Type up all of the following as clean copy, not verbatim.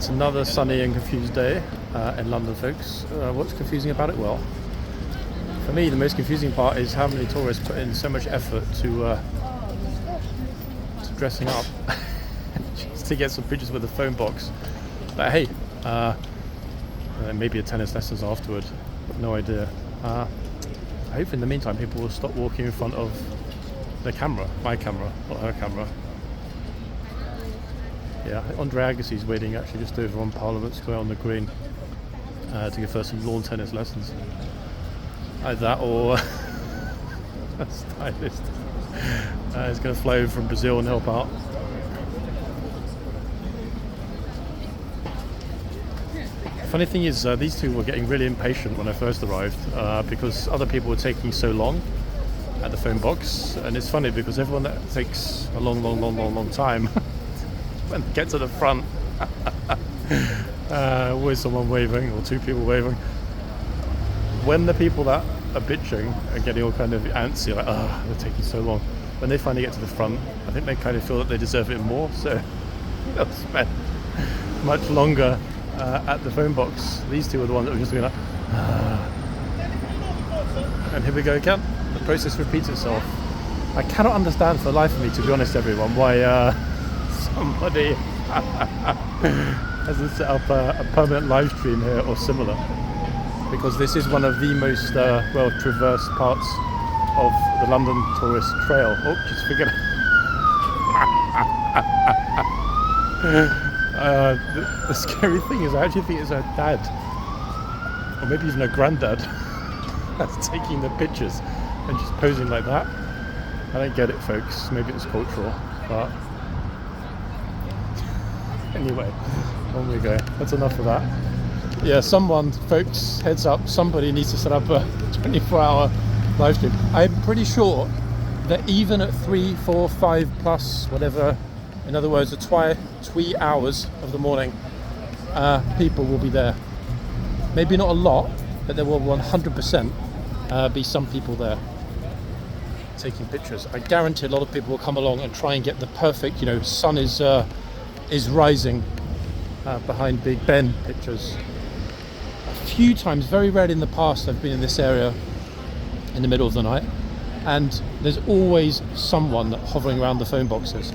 It's another sunny and confused day in London, folks. What's confusing about it? Well, for me, the most confusing part is how many tourists put in so much effort to dressing up just to get some pictures with a phone box. But hey, maybe a tennis lessons afterward. No idea. I hope in the meantime people will stop walking in front of the camera, my camera, not her camera. Yeah, Andre Agassi's waiting actually just over on Parliament Square on the green to give her some lawn tennis lessons. Either that or a stylist is going to fly over from Brazil and help out. Funny thing is, these two were getting really impatient when I first arrived because other people were taking so long at the phone box, and it's funny because everyone that takes a long time when they get to the front, always someone waving or two people waving. When the people that are bitching are getting all kind of antsy, like, oh, they're taking so long, when they finally get to the front, I think they kind of feel that they deserve it more, so they'll spend much longer at the phone box. These two are the ones that were just being like, and here we go again. The process repeats itself. I cannot understand for the life of me, to be honest, everyone, why somebody hasn't set up a permanent live stream here or similar, because this is one of the most well traversed parts of the London tourist trail. Oh, just forget it. The scary thing is I actually think it's her dad, or maybe even her granddad, that's taking the pictures and just posing like that. I don't get it, folks. Maybe it's cultural, but anyway, on we go. That's enough of that. Yeah, someone, folks, heads up, somebody needs to set up a 24-hour live stream. I'm pretty sure that even at 3, 4, 5 plus, whatever, in other words, the twee hours of the morning, people will be there. Maybe not a lot, but there will 100% be some people there taking pictures. I guarantee a lot of people will come along and try and get the perfect, sun is rising behind Big Ben pictures. A few times, very rarely in the past, I've been in this area in the middle of the night, and there's always someone hovering around the phone boxes.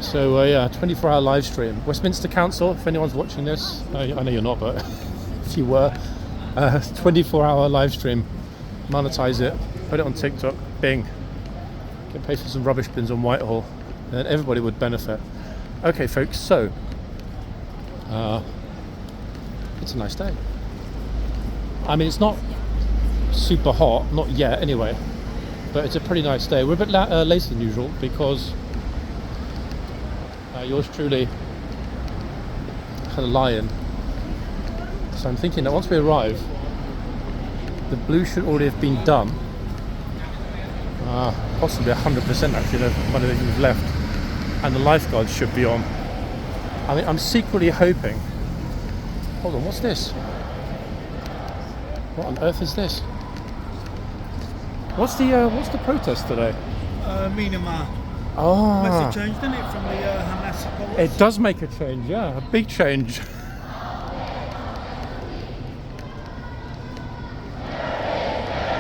So yeah, 24-hour live stream. Westminster Council, if anyone's watching this, I know you're not, but if you were, 24-hour live stream, monetize it, put it on TikTok, bing, get paid for some rubbish bins on Whitehall, and everybody would benefit. Okay, folks, so it's a nice day. I mean, it's not super hot, not yet anyway, but it's a pretty nice day. We're a bit later than usual because yours truly had a lie-in. So I'm thinking that once we arrive, the blue should already have been done. Possibly 100% actually, by the time we've left. And the lifeguards should be on. I mean, I'm secretly hoping. Hold on, what's this? What on earth is this? What's the protest today? Myanmar. Oh. Makes a change, doesn't it, from the Hamas supporters? It does make a change, yeah, a big change.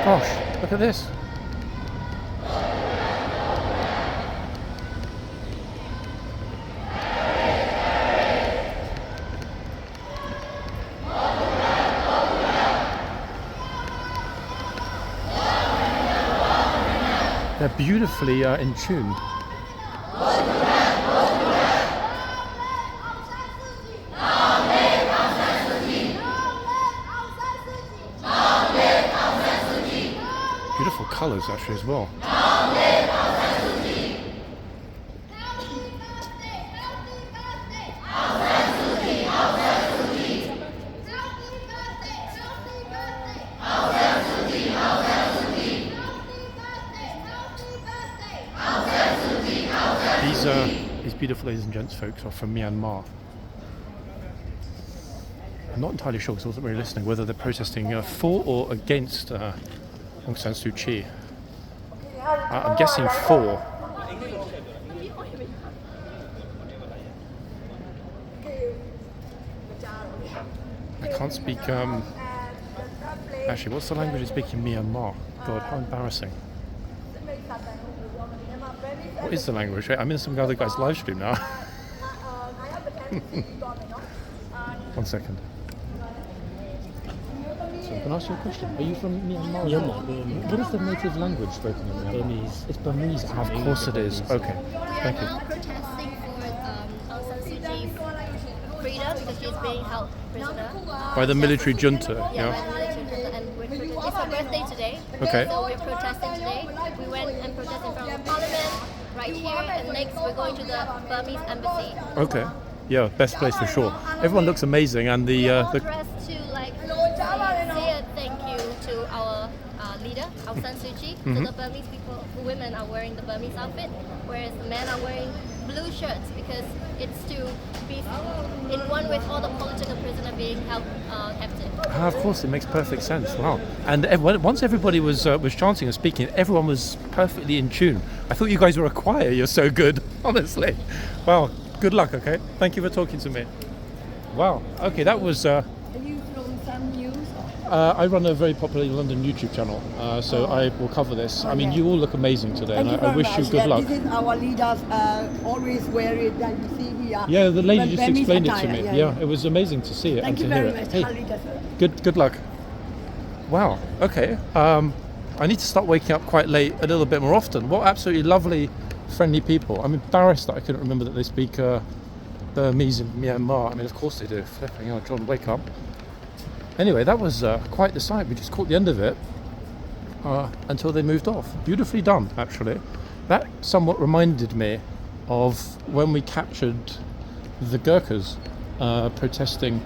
Gosh, look at this. They're beautifully in tune. Beautiful colours actually as well. These beautiful ladies and gents folks are from Myanmar. I'm not entirely sure because I wasn't really listening whether they're protesting for or against Aung San Suu Kyi. I'm guessing for. can't speak. Actually, what's the language they speak in Myanmar? God, how embarrassing. What is the language? I'm in some other guy's live stream now. One second. So, can I ask you a question? Are you from Myanmar? Myanmar. What is the native language spoken in Myanmar? Burmese. It's Burmese. Of course it is. Okay. Thank you. We are now protesting for Aung San Suu Kyi's freedom because she's being held prisoner. By the military junta, Yeah, yeah? by the military junta, and it's her birthday today. Okay. So we're protesting today. We went and protested in front of the parliament right here, and next we're going to the Burmese embassy. Okay. Yeah, best place for sure. Everyone looks amazing, and the Dressed to like say a thank you to our leader, Aung San Suu Kyi. So the Burmese people, the women are wearing the Burmese outfit, whereas the men are wearing blue shirts because it's to be in one with all the political prisoners being held captive. of course, it makes perfect sense. Wow! And once everybody was chanting and speaking, everyone was perfectly in tune. I thought you guys were a choir. You're so good, honestly. Wow! Good luck. Okay. Thank you for talking to me. Wow. Okay, that was. Are you from Sun News? I run a very popular London YouTube channel, so I will cover this. I mean, you all look amazing today, and I wish you good luck. This is our leaders always wear it that you see here. Yeah, the lady just Burmese explained it to attire, me. Yeah, it was amazing to see it Thank and you to hear very it. much, Hey, our leaders. good luck. Wow. Okay. I need to start waking up quite late a little bit more often. What absolutely lovely, friendly people. I'm embarrassed that I couldn't remember that they speak Burmese in Myanmar. I mean, of course they do. Flipping hell, John, wake up. Anyway, that was quite the sight. We just caught the end of it until they moved off. Beautifully done, actually. That somewhat reminded me of when we captured the Gurkhas protesting.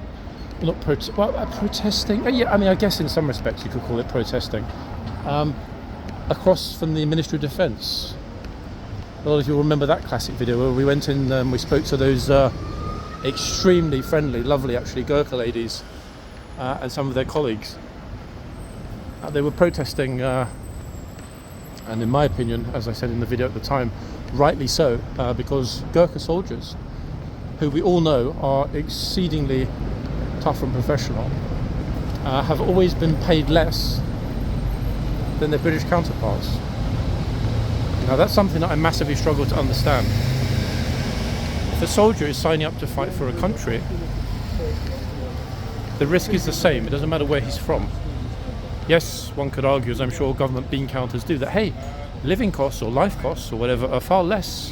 Protesting. Yeah, I mean, I guess in some respects you could call it protesting. Across from the Ministry of Defence. A lot of you will remember that classic video where we went in and we spoke to those extremely friendly, lovely, actually, Gurkha ladies and some of their colleagues. They were protesting, and in my opinion, as I said in the video at the time, rightly so, because Gurkha soldiers, who we all know are exceedingly tough and professional, have always been paid less than their British counterparts. Now that's something that I massively struggle to understand. If a soldier is signing up to fight for a country, the risk is the same. It doesn't matter where he's from. Yes, one could argue, as I'm sure government bean counters do, that hey, living costs or life costs or whatever are far less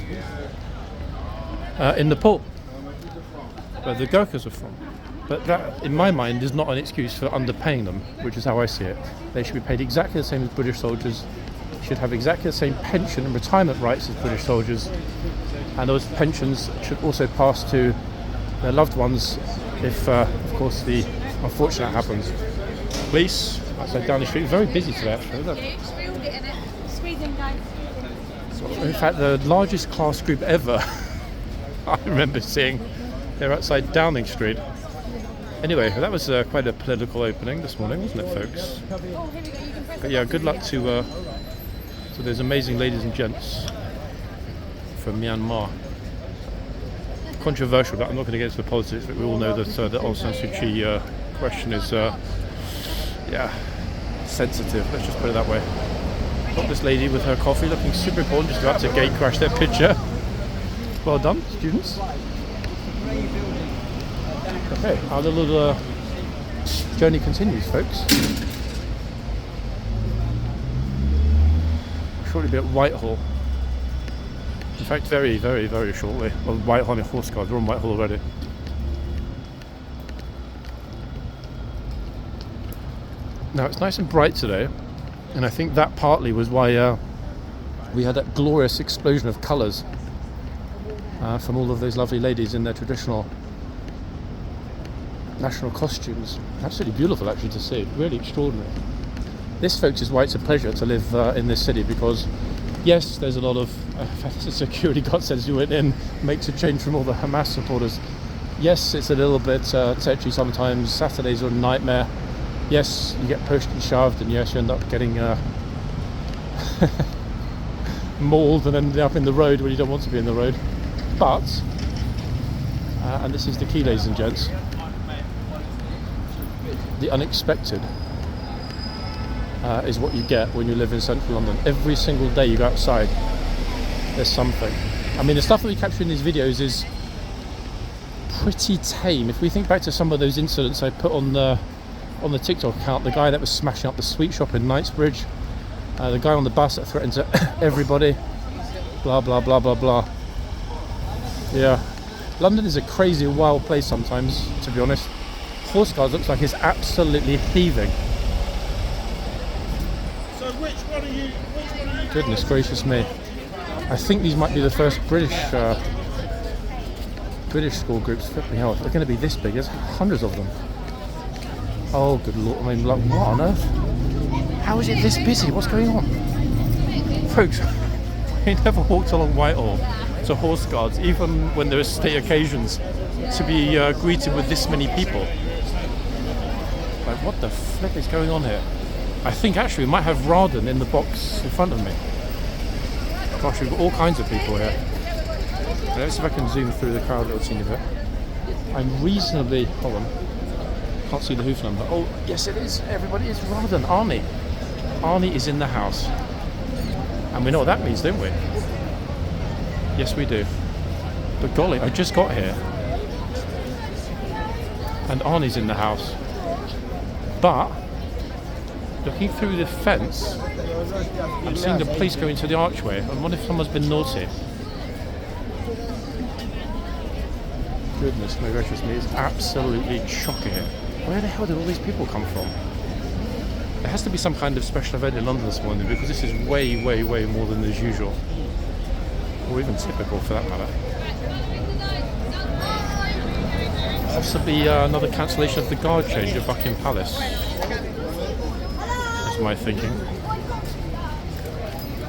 in Nepal, where the Gurkhas are from. But that, in my mind, is not an excuse for underpaying them, which is how I see it. They should be paid exactly the same as British soldiers, should have exactly the same pension and retirement rights as British soldiers, and those pensions should also pass to their loved ones if, of course, the unfortunate happens. Police, outside down the street, very busy today actually, isn't it? In fact, the largest class group ever I remember seeing, they're outside Downing Street. Anyway, that was quite a political opening this morning, wasn't it, folks? But yeah, good luck to those amazing ladies and gents from Myanmar. Controversial, but I'm not going to get into the politics, but we all know that the Aung San Suu Kyi question is, sensitive, let's just put it that way. Got this lady with her coffee looking super important, just about to gate crash their picture. Well done, students. Okay, our little journey continues, folks. Shortly be at Whitehall. In fact, very, very, very shortly. Well, Whitehall and horseguards, we're on Whitehall already. Now, it's nice and bright today, and I think that partly was why we had that glorious explosion of colours from all of those lovely ladies in their traditional national costumes. Absolutely beautiful, actually, to see. Really extraordinary. This, folks, is why it's a pleasure to live in this city, because yes, there's a lot of security guard says you went in, makes a change from all the Hamas supporters. Yes, it's a little bit touchy sometimes. Saturdays are a nightmare. Yes, you get pushed and shoved, and yes, you end up getting mauled and ending up in the road when you don't want to be in the road. But, and this is the key, ladies and gents, the unexpected is what you get when you live in central London. Every single day you go outside, there's something. I mean, the stuff that we capture in these videos is pretty tame. If we think back to some of those incidents I put on the TikTok account, the guy that was smashing up the sweet shop in Knightsbridge, the guy on the bus that threatened to everybody, blah blah blah blah blah. Yeah, London is a crazy, wild place sometimes, to be honest. Horseguards looks like it's absolutely heaving. So which one are you? Goodness gracious me! I think these might be the first British school groups. Flipping hell, if they're going to be this big, there's hundreds of them. Oh good lord! I mean, like, what on earth? How is it this busy? What's going on, folks? We never walked along Whitehall to horseguards, even when there are state occasions, to be greeted with this many people. Like, what the flip is going on here? I think actually we might have Rawdon in the box in front of me. Gosh, we've got all kinds of people here. Let's see if I can zoom through the crowd a little teeny bit. I'm reasonably... hold on. Can't see the hoof number. Oh, yes it is. Everybody is Rawdon. Arnie. Arnie is in the house. And we know what that means, don't we? Yes, we do. But golly, I just got here. And Arnie's in the house. But, looking through the fence, I'm seeing the police go into the archway. I wonder if someone's been naughty. Goodness, my gracious me, it's absolutely shocking here. Where the hell did all these people come from? There has to be some kind of special event in London this morning, because this is way, way, way more than is usual. Or even typical for that matter. Possibly another cancellation of the guard change at Buckingham Palace. That's my thinking.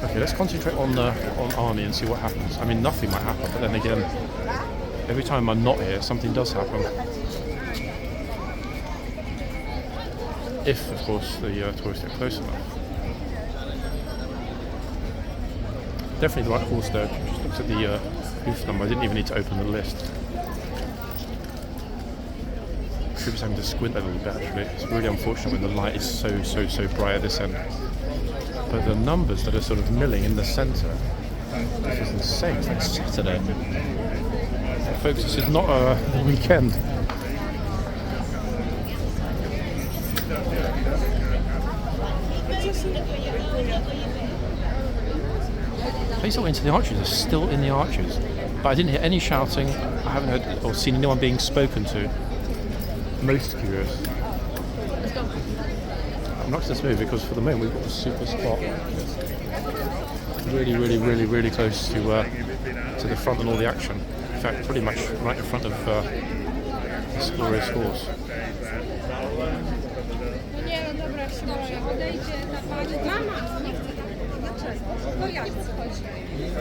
Okay, let's concentrate on Arnie and see what happens. I mean, nothing might happen, but then again, every time I'm not here, something does happen. If, of course, the tourists get close enough. Definitely the right horse there. Just looked at the hoof number. I didn't even need to open the list. Should be having to squint a little bit actually. It's really unfortunate when the light is so bright at this end. But the numbers that are sort of milling in the centre, this is insane. It's like Saturday. Folks, this is not a weekend. Police that went into the arches are still in the arches, but I didn't hear any shouting. I haven't heard or seen anyone being spoken to. Most curious. I'm not going to move because for the moment we've got a super spot. Really close to the front and all the action. In fact, pretty much right in front of this glorious horse.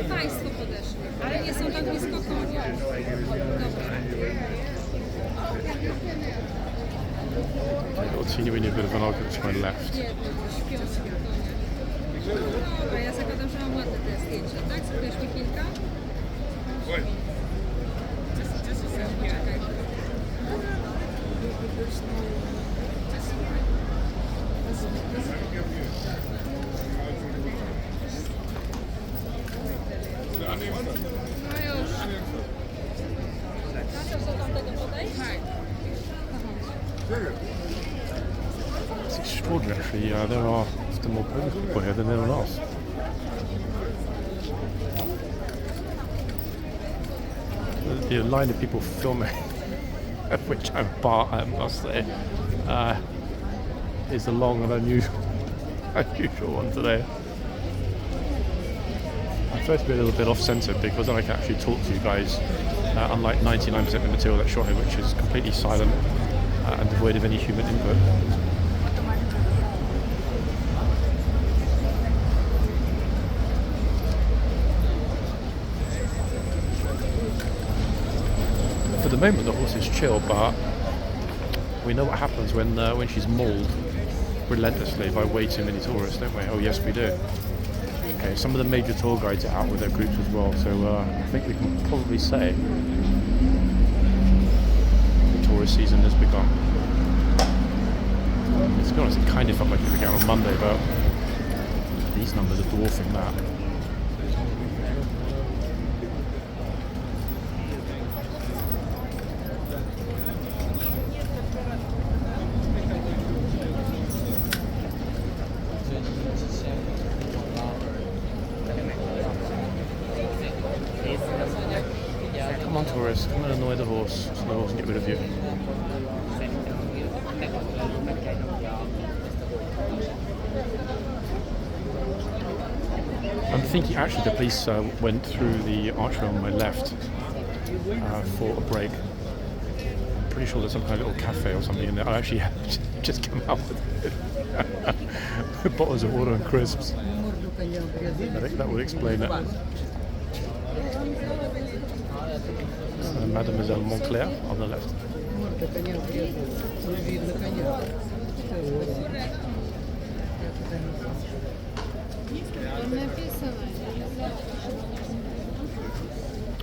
Państwo podeszli, ale nie są tak blisko konia. Continuing a bit of an argument to my left. Dobra, ja zakładam, że mam ładne te zdjęcia, tak? Zrobisz mi kilka? It's extraordinary actually. There are often more Polish people here than anyone else. The line of people filming, of which I'm part, I must say, is a long and unusual one today. I prefer to be a little bit off-centre because then I can actually talk to you guys, unlike 99% of the material that's shot here, which is completely silent and devoid of any human input. For the moment the horse is chill, but we know what happens when she's mauled relentlessly by way too many tourists, don't we? Oh yes, we do. Okay, some of the major tour guides are out with their groups as well, so I think we can probably say the tourist season has begun. To be honest, it kind of felt like it began on Monday, but these numbers are dwarfing that. Come on, tourists, come and annoy the horse so the horse can get rid of you. I'm thinking actually the police went through the archway on my left for a break. I'm pretty sure there's some kind of little cafe or something in there. I actually just come out with bottles of water and crisps. I think that would explain it. Mademoiselle Montclair on the left.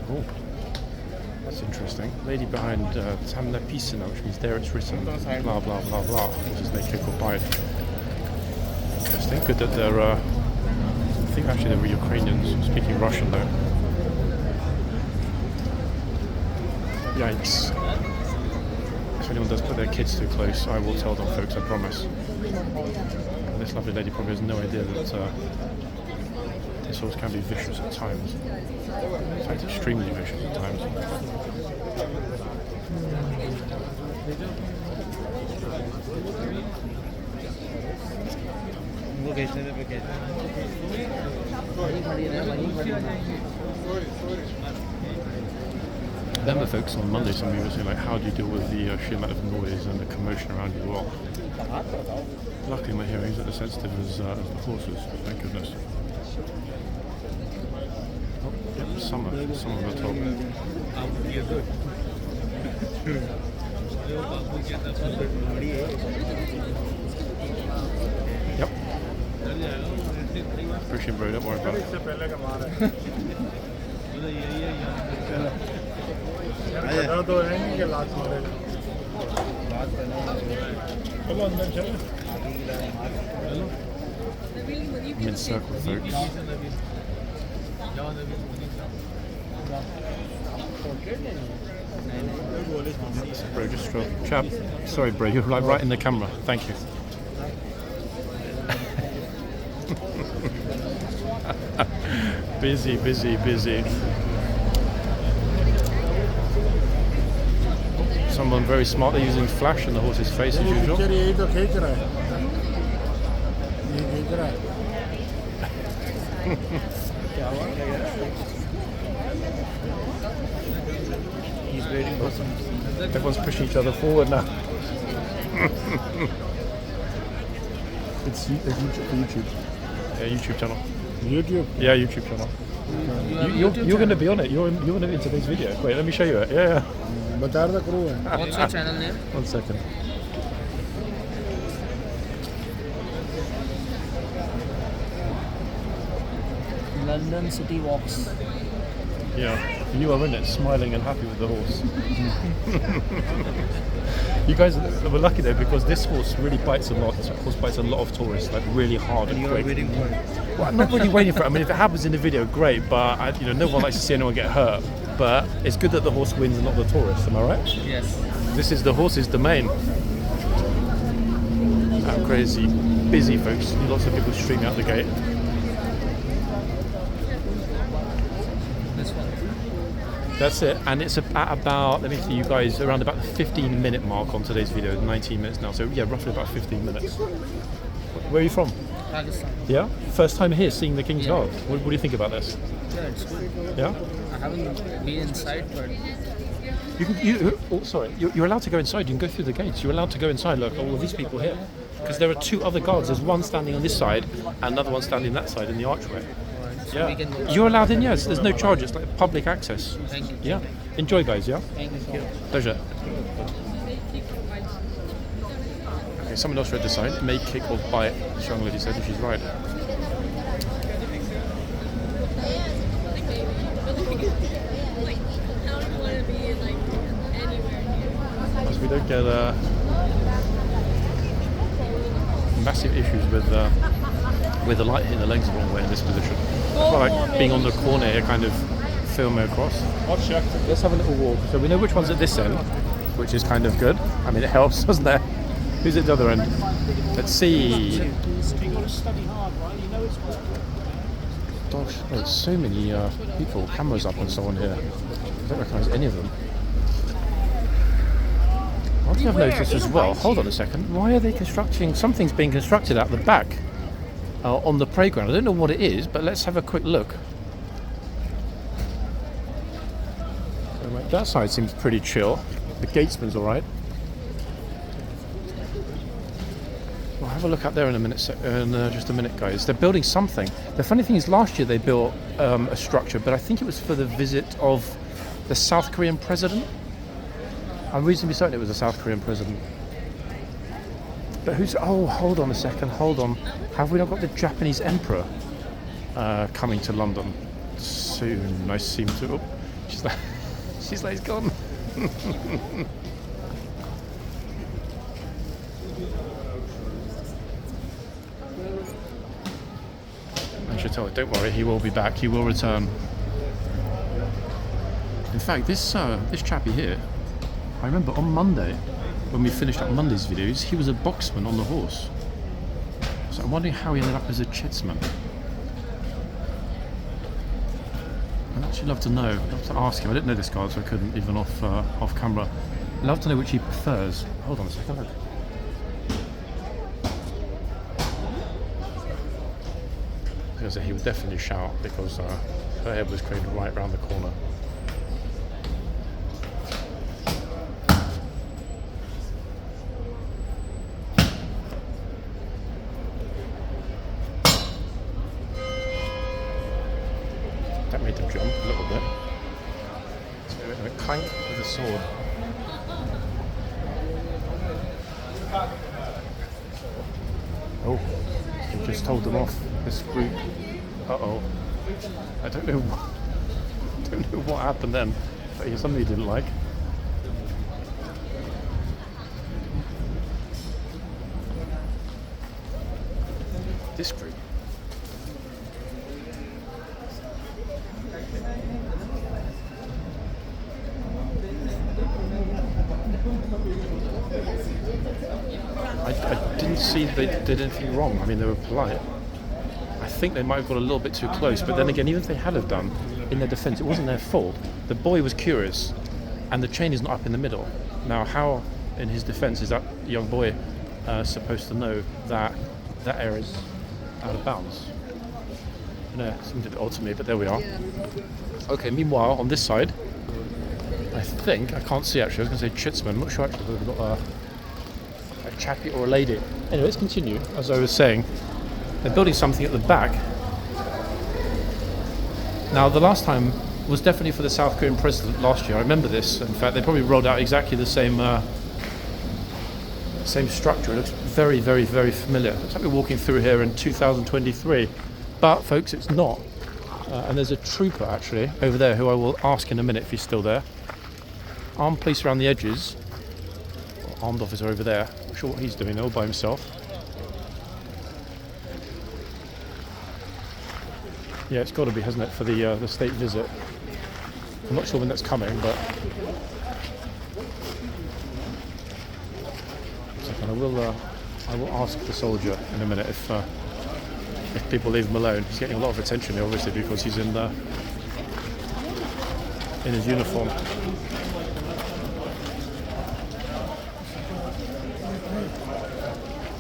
Oh, that's interesting. Lady behind tam napisano, which means there it's written blah blah blah blah, which is they kick or bite. Interesting. Good that they're I think actually they were Ukrainians speaking Russian though. Yikes. If anyone does put their kids too close, I will tell them, folks, I promise. This lovely lady probably has no idea that this horse can be vicious at times. In fact, extremely vicious at times. Remember, folks, on Monday somebody was saying, like, how do you deal with the sheer amount of noise and the commotion around you? Well, luckily my hearing's not as sensitive as the horses, thank goodness. Oh, yep, summer on the top. Yep. Appreciate bro, don't worry about it. I'm in circle, folks. Bro, just stroke. Chap, sorry bro, you're like right in the camera. Thank you. Busy, busy, busy. Someone very smartly using flash in the horse's face as usual. He's waiting for some. Everyone's pushing each other forward now. It's YouTube. Yeah, YouTube channel. YouTube? Yeah, YouTube channel. You're going to be on it. You're going to be in today's video. Wait, let me show you it. Yeah. What's your channel name? 1 second. London City Walks. Yeah, you are in it, smiling and happy with the horse. You guys were lucky though, because this horse really bites a lot. This horse bites a lot of tourists, like really hard and quick. Waiting for it. Well, I'm not really waiting for it. I mean, if it happens in the video, great. But no one likes to see anyone get hurt. But it's good that the horse wins and not the tourist. Am I right? Yes. This is the horse's domain. How crazy, busy, folks. Lots of people streaming out the gate. This one. That's it, and it's at about, let me see you guys, around about the 15-minute mark on today's video, 19 minutes now, so yeah, roughly about 15 minutes. Where are you from? Pakistan. Yeah? First time here seeing the Kingsguard. What do you think about this? Yeah, it's good. Yeah? I haven't been inside, but You're allowed to go inside, you can go through the gates, you're allowed to go inside, look, all of these people here. Because there are two other guards, there's one standing on this side, and another one standing that side in the archway. so Yeah. we can go. You're allowed in, yes, there's no charge, it's like public access. Thank you. Yeah. Enjoy, guys, yeah? Thank you. Pleasure. Okay, someone else read the sign. May kick or bite, this young lady said, and she's right. Because we don't get massive issues with the light hitting the legs the wrong way in this position. I feel like being on the corner here, kind of filming across. Let's have a little walk. So we know which one's at this end, which is kind of good. I mean, it helps, doesn't it? Who's at the other end? Let's see. Gosh, there's so many people, cameras up on someone here. I don't recognise any of them. One thing I've noticed as well, hold on a second, why are they constructing, something's being constructed out the back on the playground. I don't know what it is, but let's have a quick look. So, right, that side seems pretty chill. The gatesman's alright. We'll have a look up there in a minute, just a minute, guys. They're building something. The funny thing is, last year they built a structure, but I think it was for the visit of the South Korean president. I'm reasonably certain it was a South Korean president. But who's... Oh, hold on a second, hold on. Have we not got the Japanese emperor coming to London soon? I seem to... Oh, she's like, he's gone. I should tell her, don't worry, he will be back, he will return. In fact, this chappie here, I remember on Monday, when we finished up Monday's videos, he was a boxman on the horse. So I'm wondering how he ended up as a chitsman. I'd actually love to know, I'd love to ask him. I didn't know this guy, so I couldn't, even off camera. I'd love to know which he prefers. Hold on a second, look. Because he would definitely shout, because her head was craned right round the corner. That made them jump a little bit. So we're going to clank with a sword. Oh, he just told them off. This group. Uh-oh. I don't know what happened then, but he somebody didn't like. This group. I didn't see they did anything wrong. I mean, they were polite. I think they might have got a little bit too close, but then again, even if they had have done, in their defence, it wasn't their fault. The boy was curious, and the chain is not up in the middle. Now, how, in his defence, is that young boy supposed to know that that area is out of bounds? No, it seemed a bit odd to me, but there we are. Okay, meanwhile, on this side, I think, I can't see actually, I was going to say chitsman, I'm not sure actually whether we've got a chappie or a lady. Anyway, let's continue. As I was saying, they're building something at the back. Now, the last time was definitely for the South Korean president last year. I remember this. In fact, they probably rolled out exactly the same structure. It looks very, very, very familiar. Looks like we're walking through here in 2023. But, folks, it's not. And there's a trooper, actually, over there, who I will ask in a minute if he's still there. Armed police around the edges. Armed officer over there. Not sure what he's doing, all by himself. Yeah, it's got to be, hasn't it, for the state visit. I'm not sure when that's coming, but I will ask the soldier in a minute if people leave him alone. He's getting a lot of attention here, obviously, because he's in his uniform.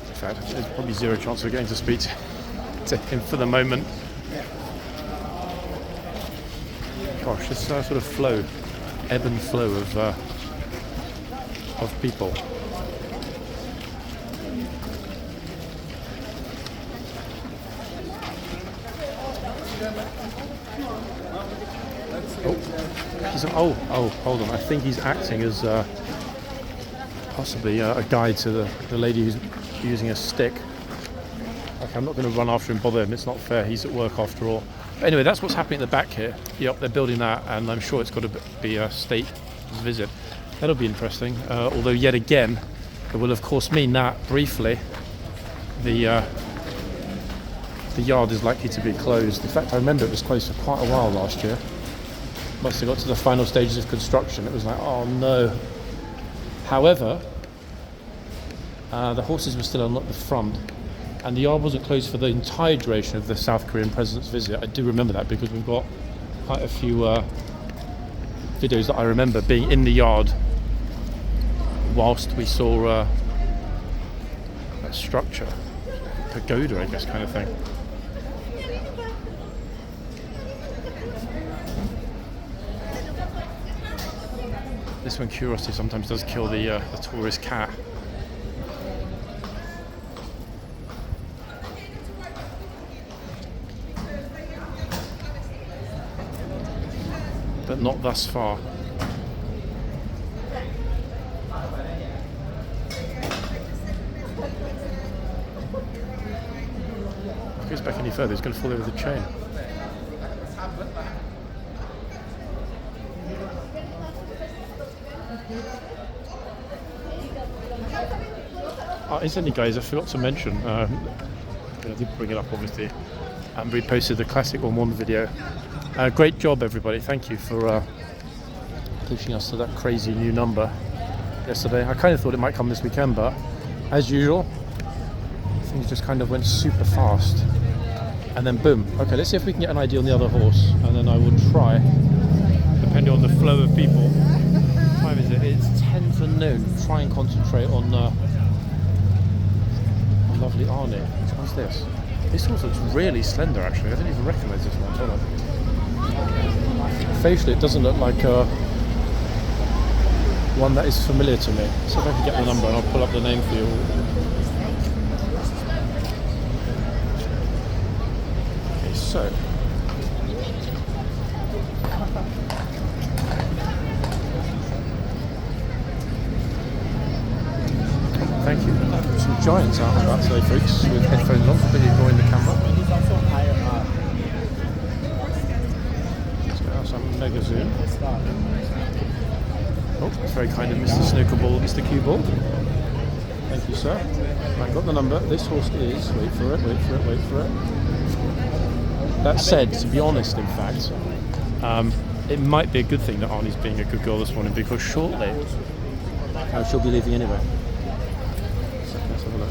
In fact, there's probably zero chance of getting to speak to him for the moment. Gosh, this sort of flow, ebb and flow of people. Oh, hold on. I think he's acting as possibly a guide to the lady who's using a stick. Okay, I'm not going to run after him, bother him. It's not fair. He's at work after all. But anyway, that's what's happening at the back here. Yep, they're building that, and I'm sure it's got to be a state visit. That'll be interesting. Although, yet again, it will of course mean that briefly the yard is likely to be closed. In fact, I remember it was closed for quite a while last year. Once they got to the final stages of construction, it was like, oh no. However, the horses were still on at the front, and the yard wasn't closed for the entire duration of the South Korean president's visit. I do remember that because we've got quite a few videos that I remember being in the yard whilst we saw that structure, pagoda, I guess, kind of thing. This one, curiosity, sometimes does kill the tourist cat. But not thus far. If it goes back any further, it's going to fall over the chain. Incidentally, guys, I forgot to mention, I did bring it up obviously, and reposted the classic Ormond video. Great job, everybody. Thank you for pushing us to that crazy new number yesterday. I kind of thought it might come this weekend, but as usual, things just kind of went super fast. And then boom. Okay, let's see if we can get an idea on the other horse, and then I will try, depending on the flow of people. What time is it? It's 10 for noon. Try and concentrate on lovely Arnie. What's this? This horse looks really slender, actually. I don't even recognise this one. Hold on. Facially, it doesn't look like one that is familiar to me. See if I can get the number and I'll pull up the name for you. Okay, so. Thank you. Some giants out and about today, folks, with headphones on, completely ignoring the camera. Let's get out some mega zoom. Oh, that's very kind of Mr. Snookerball, Mr. Cueball. Thank you, sir. Right, got the number. This horse is, wait for it. That said, to be honest, in fact, it might be a good thing that Arnie's being a good girl this morning, because shortly she'll be leaving anyway. Let's have a look.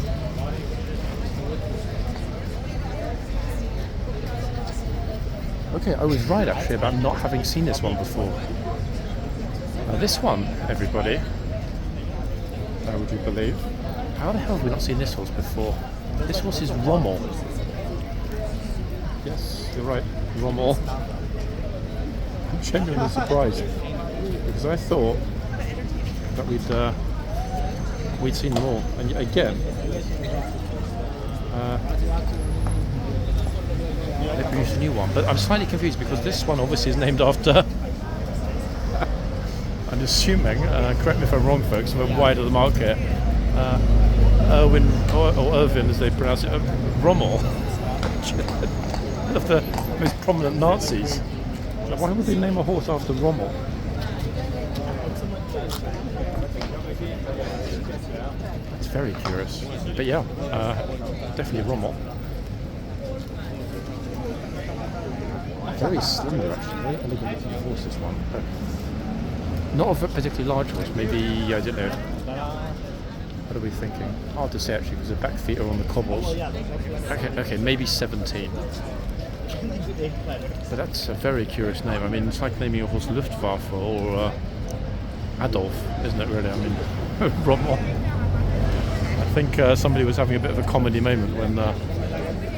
Okay, I was right actually about not having seen this one before. This one, everybody, would you believe? How the hell have we not seen this horse before? This horse is Rommel. Yes, you're right, Rommel. I'm genuinely surprised because I thought that we'd seen them all, and yet again, they produced a new one. But I'm slightly confused because this one obviously is named after. I'm assuming, correct me if I'm wrong, folks, we're wide of the mark here. Erwin, or Irvin as they pronounce it, Rommel. One of the most prominent Nazis. Why would they name a horse after Rommel? It's very curious. But yeah, definitely Rommel. Very slender actually, very elegant looking horse this one. Not a particularly large horse, maybe, I don't know. What are we thinking? Hard to say actually because the back feet are on the cobbles. Okay, maybe 17. But that's a very curious name. I mean, it's like naming a horse Luftwaffe or Adolf, isn't it really? I mean, Rommel. I think somebody was having a bit of a comedy moment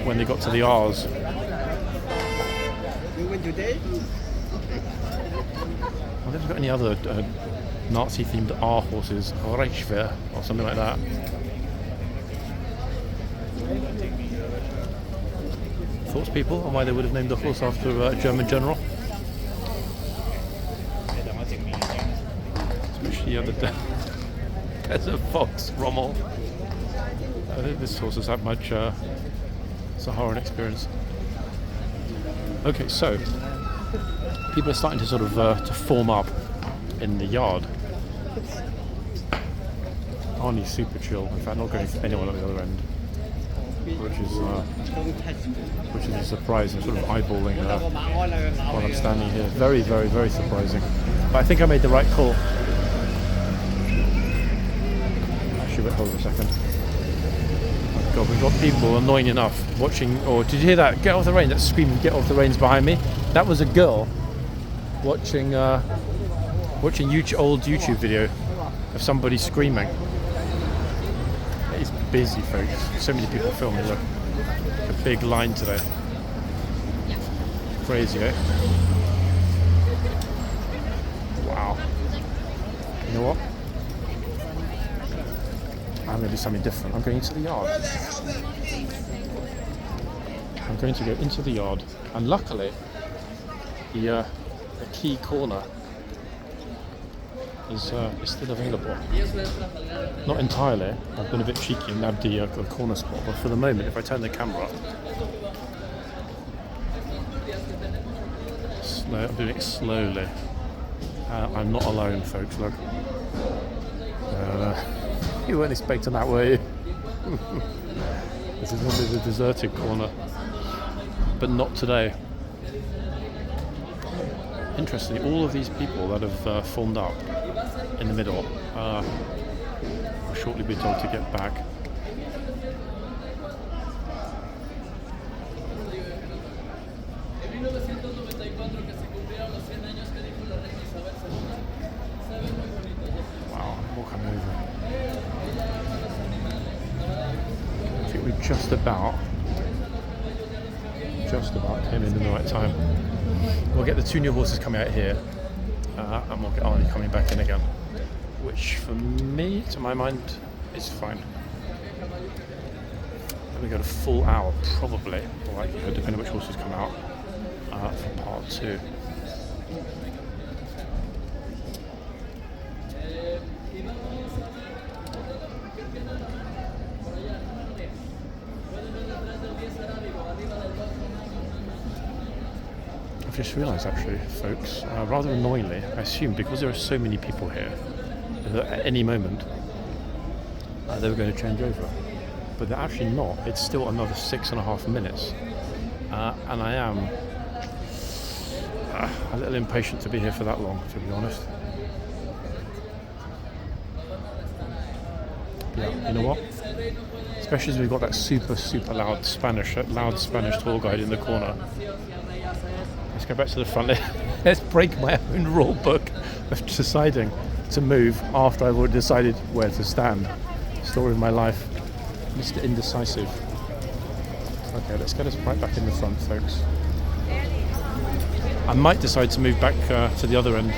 when they got to the R's. You win today? I've never got any other Nazi-themed R horses, Reichswehr or something like that. Thoughts, people, on why they would have named the horse after a German general? Especially the other day. There's a fox, Rommel. I think this horse has had much Saharan experience. Okay, so people are starting to sort of to form up in the yard. Arnie's super chill. In fact, not going for anyone at the other end. which is a surprise. I'm sort of eyeballing while I'm standing here. Very, very, very surprising. But I think I made the right call. Actually, wait, hold on a second. Oh God, we've got people annoying enough watching. Or did you hear that? Get off the reins! That screaming, "Get off the reins!" behind me. That was a girl watching watching old YouTube video of somebody screaming. It's busy, folks. So many people filming. Look, a big line today. Crazy, eh? Wow. You know what? I'm going to do something different. I'm going into the yard. I'm going to go into the yard, and luckily, the key corner is still available. Not entirely. I've been a bit cheeky and nabbed the corner spot, but for the moment, if I turn the camera, I'm doing it slowly. I'm not alone, folks. Look, you weren't expecting that, were you? This is normally the deserted corner, but not today. Interestingly, all of these people that have formed up in the middle will shortly be told to get back. Wow, I'm walking over. I think we just about came in the right time. We'll get the two new horses coming out here, and we'll get Arnie coming back in again, which for me, to my mind, is fine. Then we got a full hour, probably, or likelihood, depending on which horses come out, for part 2. I've just realised, actually, folks, rather annoyingly, I assumed because there are so many people here that at any moment they were going to change over, but they're actually not. It's still another 6.5 minutes, and I am a little impatient to be here for that long, to be honest. Yeah, you know what? Especially as we've got that super loud Spanish tour guide in the corner. Let's go back to the front. Let's break my own rule book of deciding to move after I've already decided where to stand. Story of my life. Mr. Indecisive. Okay, let's get us right back in the front, folks. I might decide to move back to the other end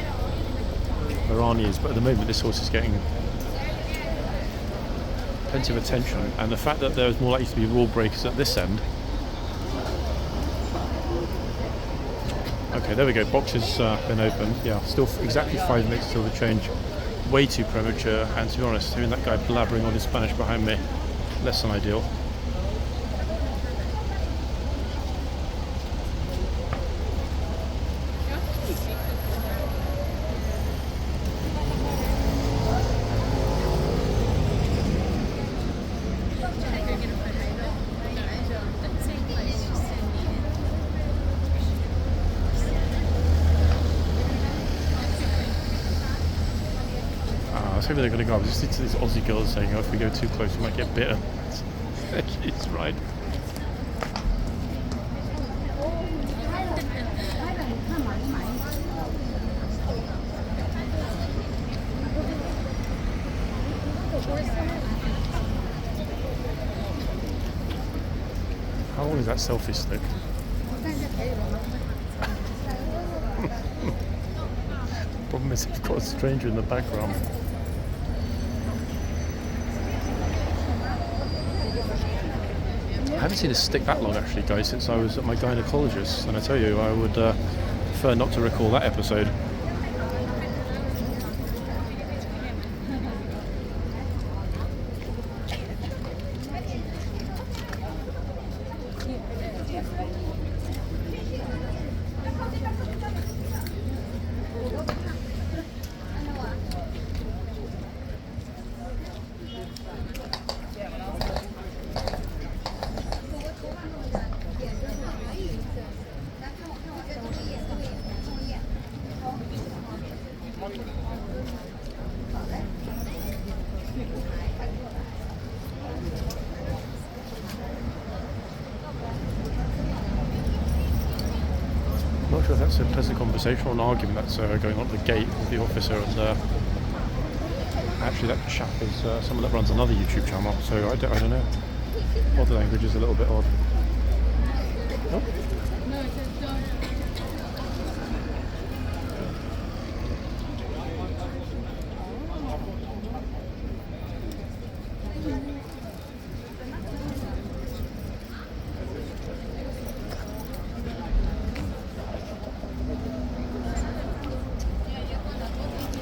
where Arnie is, but at the moment this horse is getting plenty of attention, and the fact that there's more likely to be rule breakers at this end. Okay, there we go. Box has been opened. Yeah, still exactly 5 minutes till the change. Way too premature, and to be honest, hearing that guy blabbering on in Spanish behind me, less than ideal. Maybe they're going to go. I was listening to these Aussie girls saying, "Oh, if we go too close, we might get bitten." It's right. How long is that selfie stick? The problem is I've got a stranger in the background. I haven't seen a stick that long, actually, guys, since I was at my gynecologist, and I tell you, I would prefer not to recall that episode. I'm not sure if that's a pleasant conversation or an argument that's going on at the gate with the officer, and actually that chap is someone that runs another YouTube channel, so I don't know. Body language is a little bit odd. Oh.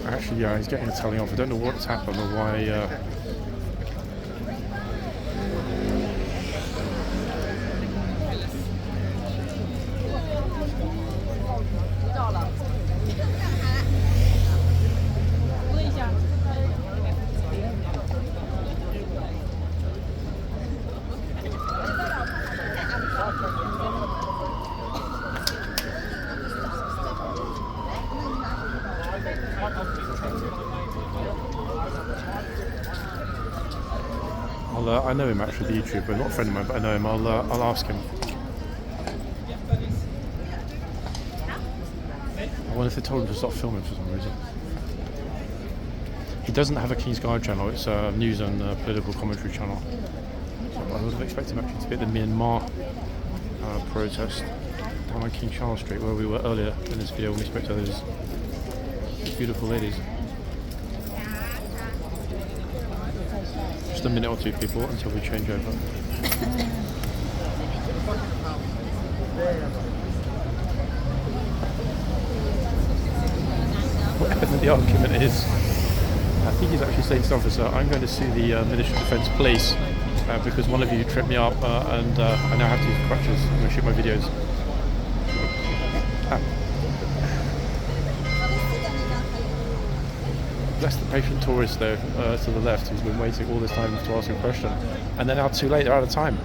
Actually, yeah, he's getting a telling off. I don't know what's happened or why. I know him actually, the YouTuber, not a friend of mine, but I know him. I'll ask him. I wonder if they told him to stop filming for some reason. He doesn't have a Kingsguard channel, it's a news and political commentary channel. So I would have expected him actually to be at the Myanmar protest down on King Charles Street, where we were earlier in this video when we spoke to those beautiful ladies. Just a minute or two, people, until we change over. Whatever the argument is, I think he's actually saying to the officer, I'm going to sue the Ministry of Defence Police because one of you tripped me up and I now have to use crutches when I shoot my videos. Bless the patient tourist though, to the left, who's been waiting all this time to ask a question, and they're now too late, they're out of time.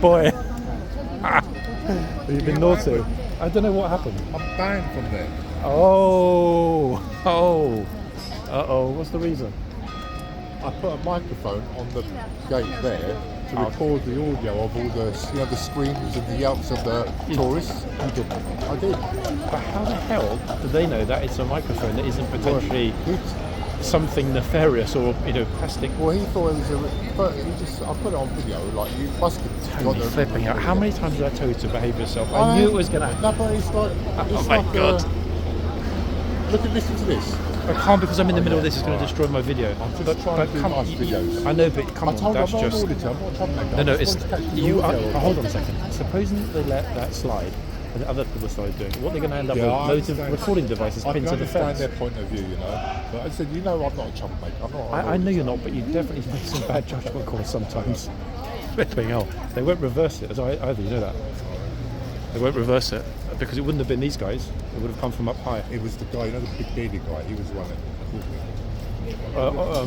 Boy, you've been naughty. I don't know what happened. I'm banned from there. Oh, what's the reason? I put a microphone on the gate there to record the audio of all the, the screams and the yelps of the tourists. You didn't. I did. But how the hell do they know that it's a microphone that isn't potentially something nefarious or, plastic? Well, he thought it was but I put it on video, like you busted. Totally flipping out. How many times did I tell you to behave yourself? I knew it was going to happen. No, but it's like, Oh my God. Listen to this. I can't, because I'm in the middle of this. It's going to destroy my video. I'm just trying to do nice videos. I know, but come on, that's I'm just. I'm not a troublemaker. No, it's you. Hold on a second. Supposing they let that slide, and the other people started doing it, what they're going to end up with loads of recording devices pinned to the fence. I understand their point of view, But I said, I'm not a troublemaker. I know you're not, but you definitely make some bad judgment calls sometimes. Flipping hell, they won't reverse it either. You know that. They won't reverse it because it wouldn't have been these guys. It would have come from up high. It was the guy, the big bearded guy. He was running.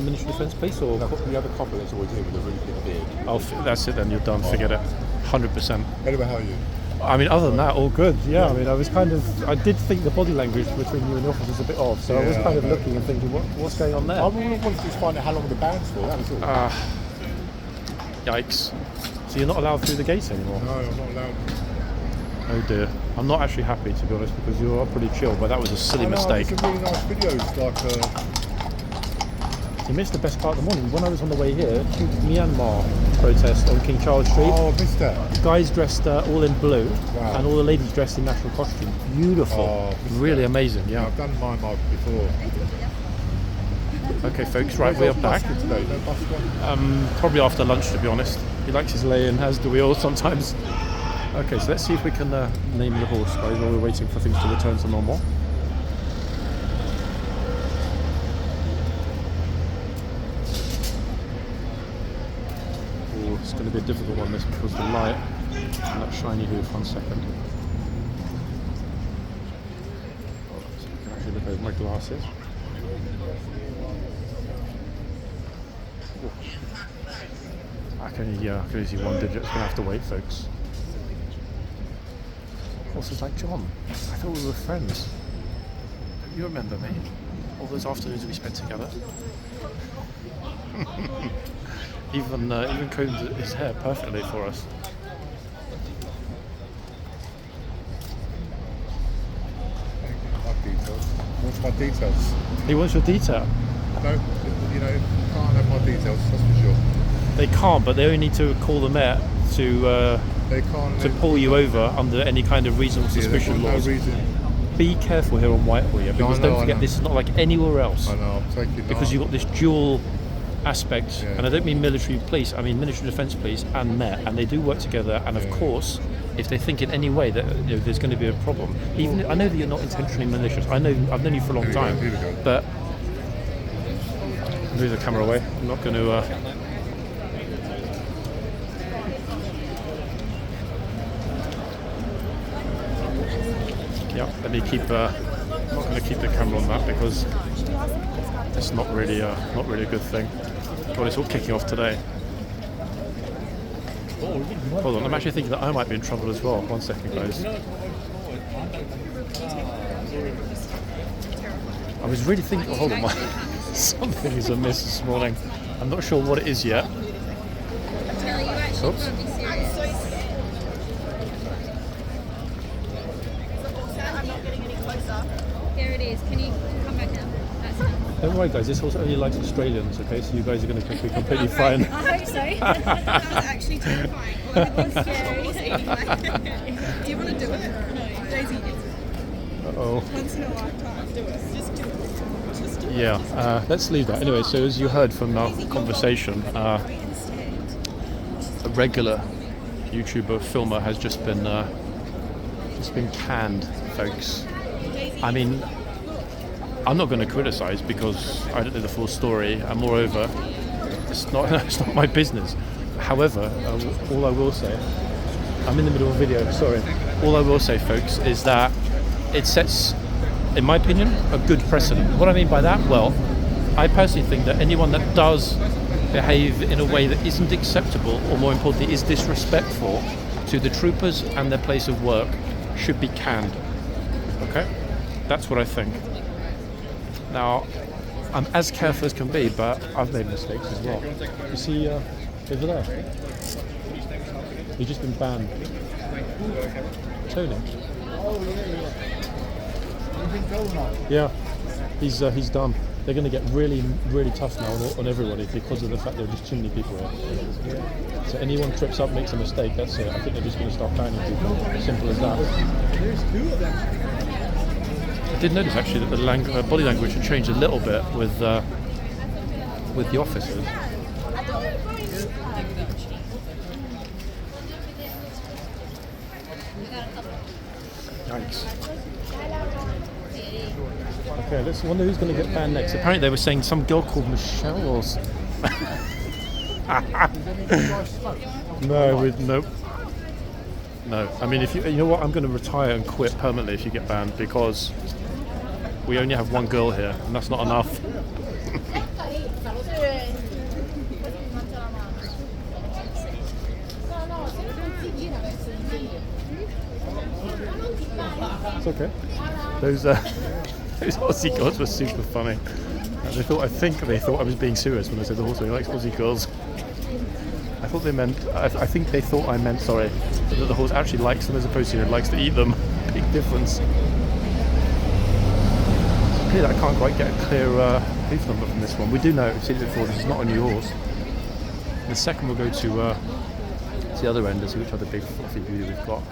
Ministry of Defence Police or the other couple that's always here with a really big beard. Oh, that's it then. You're done. Forget it. 100%. Anyway, how are you? I mean, other than that, all good. Yeah, I mean, I did think the body language between you and the officers was a bit odd, so I was kind of looking and thinking, what's going on there? I wanted to find out how long the band's for, that was all. Yikes. So you're not allowed through the gates anymore? No, I'm not allowed. Oh dear. I'm not actually happy, to be honest, because you are pretty chill, but that was a silly mistake. It's a really nice videos, You missed the best part of the morning. When I was on the way here, huge Myanmar protest on King Charles Street. Oh, I missed that. Guys dressed all in blue, wow. And all the ladies dressed in national costume. Beautiful. Oh, really amazing, yeah. I've done Myanmar before. Okay, folks, right, we are back. Today, no bus gone? Probably after lunch, to be honest. He likes his lay-in, as do we all sometimes. Okay, so let's see if we can name the horse, guys, while we're waiting for things to return to normal. Oh, it's going to be a difficult one, this, because the light and that shiny hoof. 1 second. I can actually look over my glasses. I can only see one digit. It's going to have to wait, folks. horses like John. I thought we were friends. Don't you remember me? All those afternoons we spent together. even combed his hair perfectly for us. My details. What's my details? He wants your detail. No, you know, can't have my details, that's for sure. They can't, but they only need to call the Met to They can't pull you over under any kind of reasonable suspicion no laws. reason. Be careful here on Whitehall, yeah, because I know, don't forget I know. this is not like anywhere else. I know, I'm taking Because you've got this dual aspect, Yeah. and I don't mean military police, I mean military defence police and Met, and they do work together. And of Yeah. course, if they think in any way that there's going to be a problem, even I know that you're not intentionally malicious. I know I've known you for a long Here we go, time, here we go. but move the camera away. I'm not going to. Yeah, let me keep. I'm not going to keep the camera on that because it's not really a good thing. God, it's all kicking off today. Hold on, I'm actually thinking that I might be in trouble as well. 1 second, guys. I was really thinking. Hold on, something is amiss this morning. I'm not sure what it is yet. Tell you actually Oops. can't be serious. Here it is. Can you come back now? That's it. Don't worry, guys. This horse only likes Australians. Okay, so you guys are going to be completely fine. I hope so. That was actually terrifying. Oh, that's scary. Do you want to do it? No. Daisy gets it. Uh-oh. Once in a lifetime. Do it. Just do it. Just do it. Yeah, let's leave that. Anyway, so as you heard from our conversation, a regular YouTuber filmer has just been canned, folks. I mean, I'm not going to criticise because I don't know the full story, and moreover, it's not my business. However, all I will say, I'm in the middle of a video, sorry. All I will say, folks, is that it sets, in my opinion, a good precedent. What I mean by that, well, I personally think that anyone that does behave in a way that isn't acceptable, or more importantly, is disrespectful to the troopers and their place of work, should be canned. Okay? That's what I think. Now, I'm as careful as can be, but I've made mistakes as well. You see, over there, he's just been banned. Tony. Yeah, he's done. They're going to get really, really tough now on everybody because of the fact there are just too many people here. So anyone trips up, makes a mistake, that's it. I think they're just going to start banning people. Simple as that. I did notice actually that the body language had changed a little bit with the officers. Yikes. Okay, let's wonder who's going to get banned next. Apparently they were saying some girl called Michelle or... Nope. No, I mean, if you know what, I'm going to retire and quit permanently if you get banned, because we only have one girl here, and that's not enough. It's okay. Those Aussie girls were super funny. And they thought I was being serious when I said the horse really likes Aussie girls. I thought they meant. I think they thought I meant, sorry, that the horse actually likes them as opposed to likes to eat them. Big difference. Clearly, I can't quite get a clear hoof number from this one. We do know, we've seen it before. This is not a new horse. The second we'll go to the other end and see which other big fluffy beauty we've got.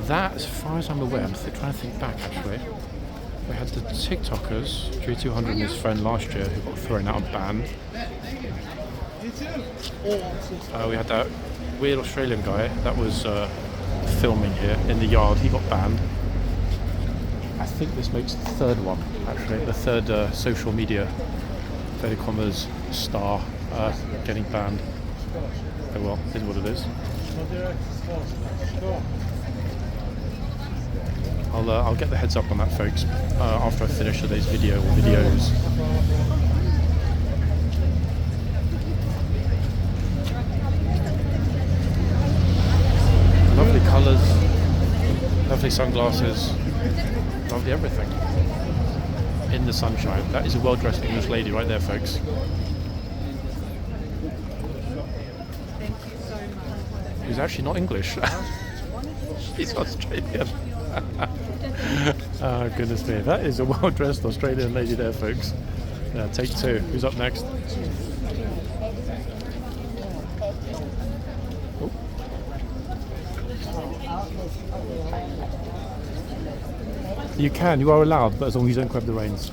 That, as far as I'm aware, I'm trying to think back actually. We had the TikTokers, J200 and his friend last year, who got thrown out of ban. We had that weird Australian guy that was filming here in the yard. He got banned. I think this makes the third one, actually. The third social media, Telecommerce star getting banned. Oh well, it is what it is. I'll get the heads up on that, folks, after I finish today's video or videos. lovely sunglasses, lovely everything. In the sunshine. That is a well-dressed English lady right there, folks. Who's actually not English. She's Australian. Oh, goodness me. That is a well-dressed Australian lady there, folks. Take two. Who's up next? Oh. You are allowed, but as long as you don't grab the reins.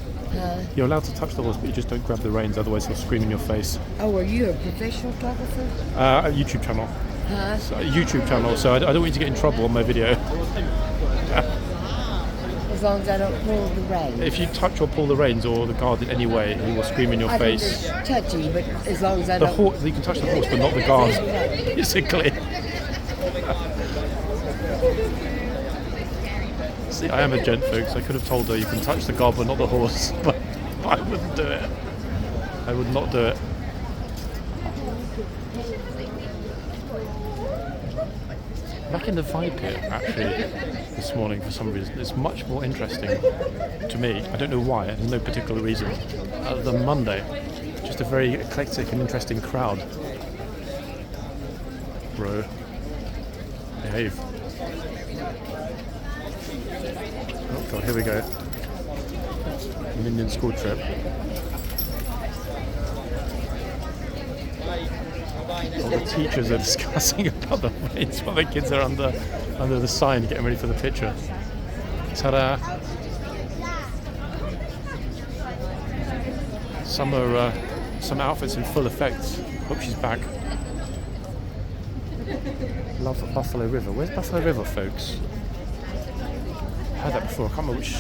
You're allowed to touch the horse, but you just don't grab the reins, otherwise he'll scream in your face. Oh, are you a professional photographer? A YouTube channel. So I don't want you to get in trouble on my video. As long as I don't pull the reins. If you touch or pull the reins or the guard in any way, he will scream in your face. Touching, but as long as I The don't. horse, you can touch the horse, but not the guard, basically. See, I am a gent, folks. I could have told her you can touch the guard, but not the horse, but I wouldn't do it. I would not do it. Back in the vibe here, actually, this morning for some reason. It's much more interesting to me. I don't know why, there's no particular reason. Than Monday. Just a very eclectic and interesting crowd. Bro. Behave. Oh god, here we go. An Indian school trip. All the teachers are discussing about the reins while the kids are under the sign getting ready for the picture. Ta-da! Some outfits in full effect. Hope she's back. Love Buffalo River. Where's Buffalo River, folks? I've heard that before. I can't remember which.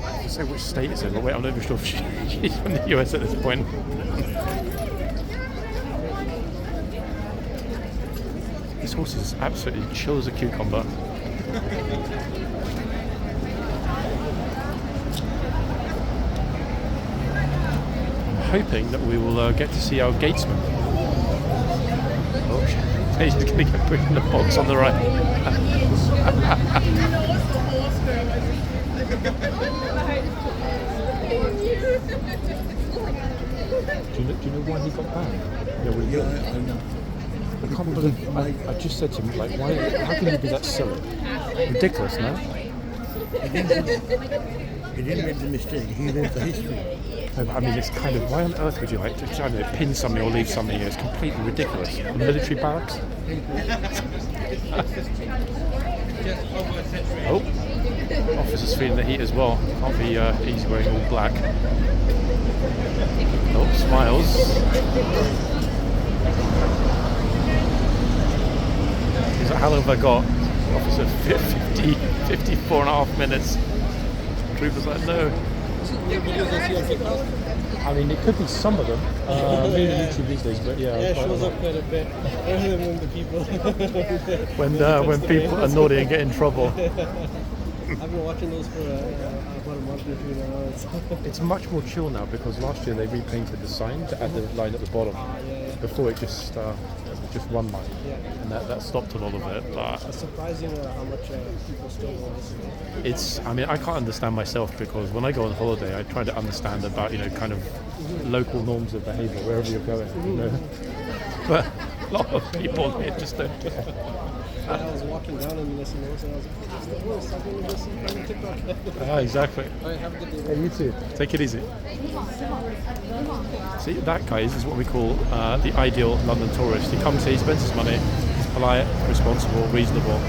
I say which state it's in, but wait, I'm not even sure if she's from the US at this point. This horse is absolutely chill as a cucumber. I'm hoping that we will get to see our gatesman. Oh, he's going to get put in the box on the right. Do you know why he got banned? Yeah, I know. I can't believe I just said to him, like, why? How can you be that silly? Ridiculous, no? He didn't make the mistake. He wrote the history. No, but I mean, it's kind of, why on earth would you like to, I don't know, pin something or leave something here? It's completely ridiculous. A military barracks? Oh, officer's feeling the heat as well. Can't be easy wearing all black. Oh, smiles. He's like, how long have I got? Officer, 54 and a half minutes. Trooper's like, no. I mean, it could be some of them. Maybe YouTube these days, but yeah. Yeah, it shows up quite a bit. Rather than the people. when people are naughty and get in trouble. I've been watching those for about a month or two now. It's much more chill now because last year they repainted the sign to add the line at the bottom. Before it just one line, and that stopped a lot of it. But it's surprising how much people still want to see. It's, I mean, I can't understand myself because when I go on holiday, I try to understand about, you know, kind of local norms of behaviour wherever you're going, you know. But a lot of people here just don't care. I was walking down in this and I was like, it's the horse, I'm going to go see on TikTok. Ah, exactly. Alright, have a good day. Hey, you too. Take it easy. See, that, guys, is what we call the ideal London tourist. He comes here, he spends his money, he's polite, responsible, reasonable.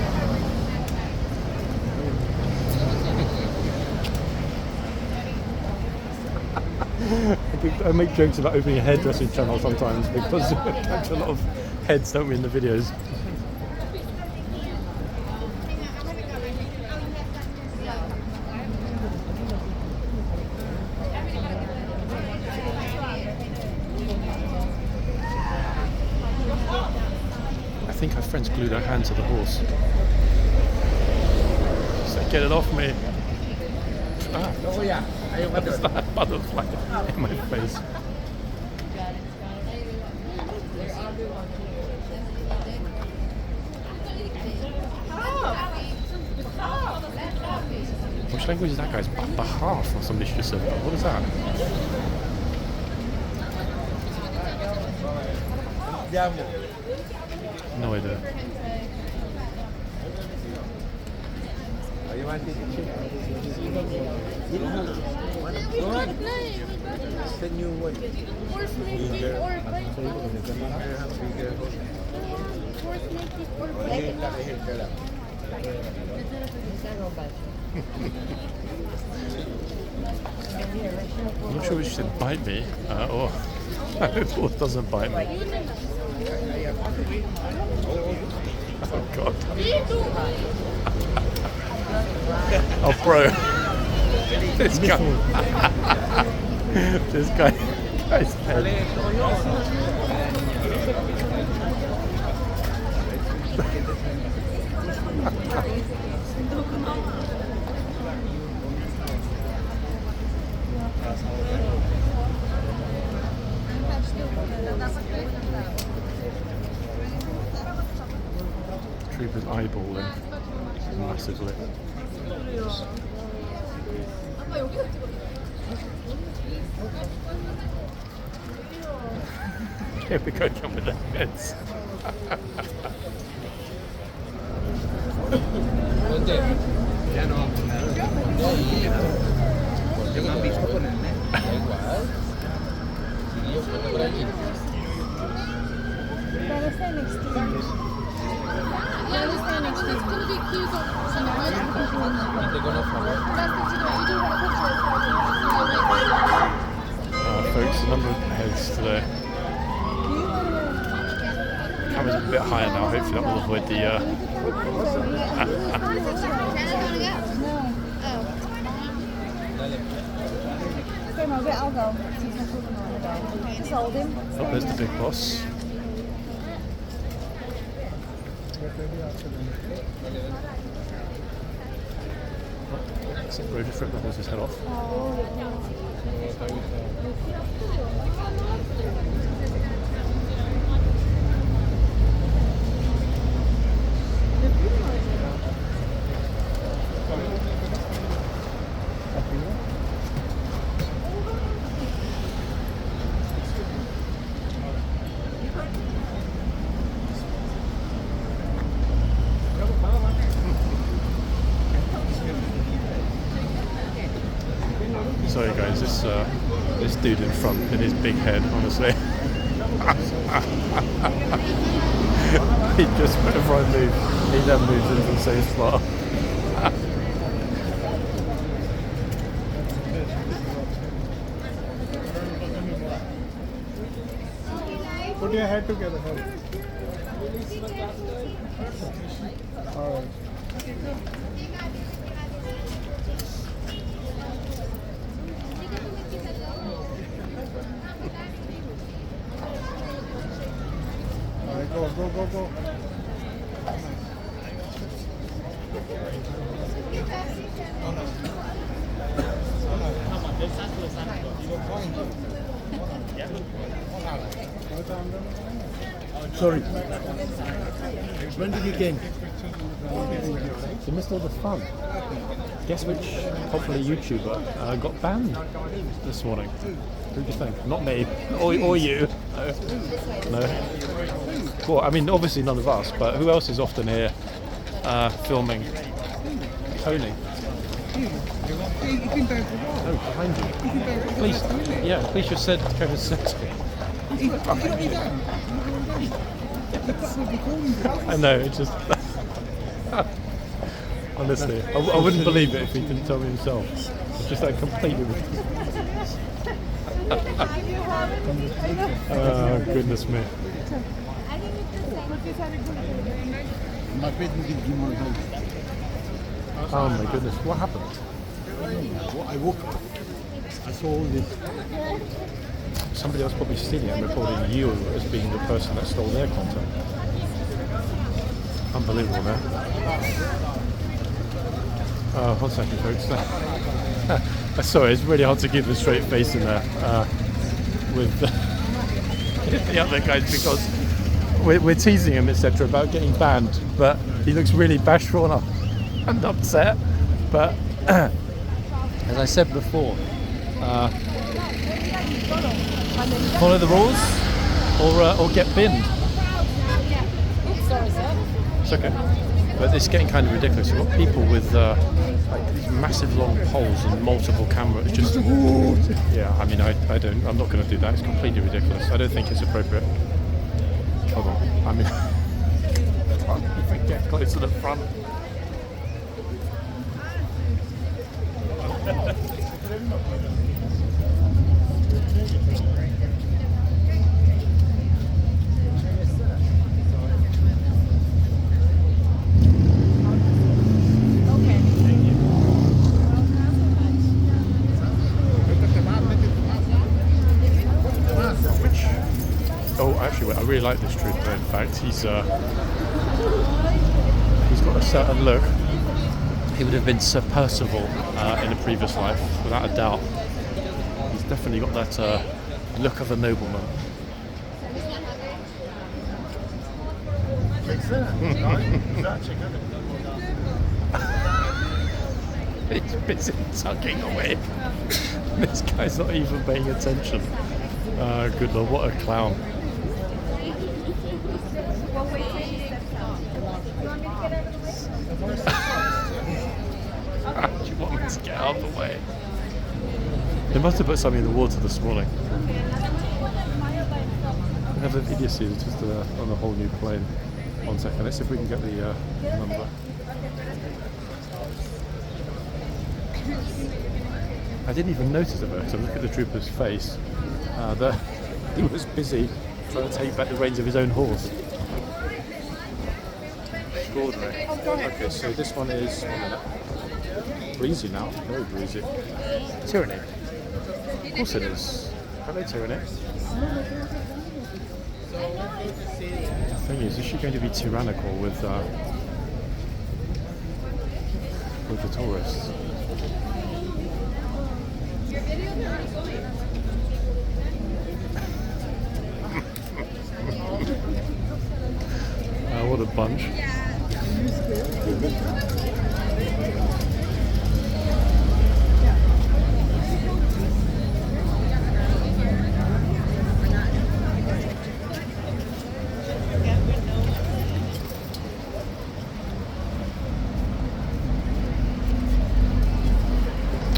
I make jokes about opening a hairdressing channel sometimes because we catch a lot of heads, don't we, in the videos. I think her friends glued her hand to the horse. She's like, get it off me. Ah. Oh yeah. What is that butterfly in my face? Which language is that, guys? Behalf or somebody just said that. What is that? No idea. I'm not sure which should bite me or I hope it doesn't bite me. Oh god. Oh bro. This guy. This guy's head. Trooper's eyeballing massively. Here we go again with the heads. Folks, the number of heads today. The camera's a bit higher now, hopefully that will avoid the oh, there's the big boss. Except Bro just ripped the horse's head off. Sorry guys, this dude in front and his big head, honestly. He just, whenever I move, he then moves into the same spot. Put your head together. Alright. Go. Sorry. When did you came? You missed all the fun. Guess which popular YouTuber got banned this morning? Who do you think? Not me. Or you. No. Well, I mean, obviously none of us, but who else is often here filming? Tony. Oh, behind you. Please, yeah, please just said Kevin said. I know, it's just... Honestly, I wouldn't believe it if he didn't tell me himself. It's just like completely... Oh, goodness me. Oh my goodness, what happened? I woke up. I saw all this. Somebody else probably stealing it and reporting you as being the person that stole their content. Unbelievable, man. Oh, 1 second, folks. Sorry, it's really hard to keep a straight face in there with the other guys because we're teasing him, etc., about getting banned, but he looks really bashful and upset. But as I said before, follow the rules or get binned. It's okay. But it's getting kind of ridiculous. You've got people with like these massive long poles and multiple cameras. Just yeah. I mean, I'm not going to do that. It's completely ridiculous. I don't think it's appropriate. Hold on. I mean, I can't even get close to the front. I really like this trooper. In fact, he's got a certain look. He would have been Sir Percival in a previous life, without a doubt. He's definitely got that look of a nobleman. He's busy tugging away. This guy's not even paying attention. Good lord, what a clown. Do you want me to get out of the way? They must have put something in the water this morning. I have an idiocy just on a whole new plane. 1 second, let's see if we can get the number. I didn't even notice it though, so look at the trooper's face. He was busy trying to take back the reins of his own horse. Extraordinary. Okay, so this one is 1 minute. Breezy now, very breezy. Tyranny. Of course it is. Hello, Tyranny. The thing is she going to be tyrannical with the tourists? What a bunch.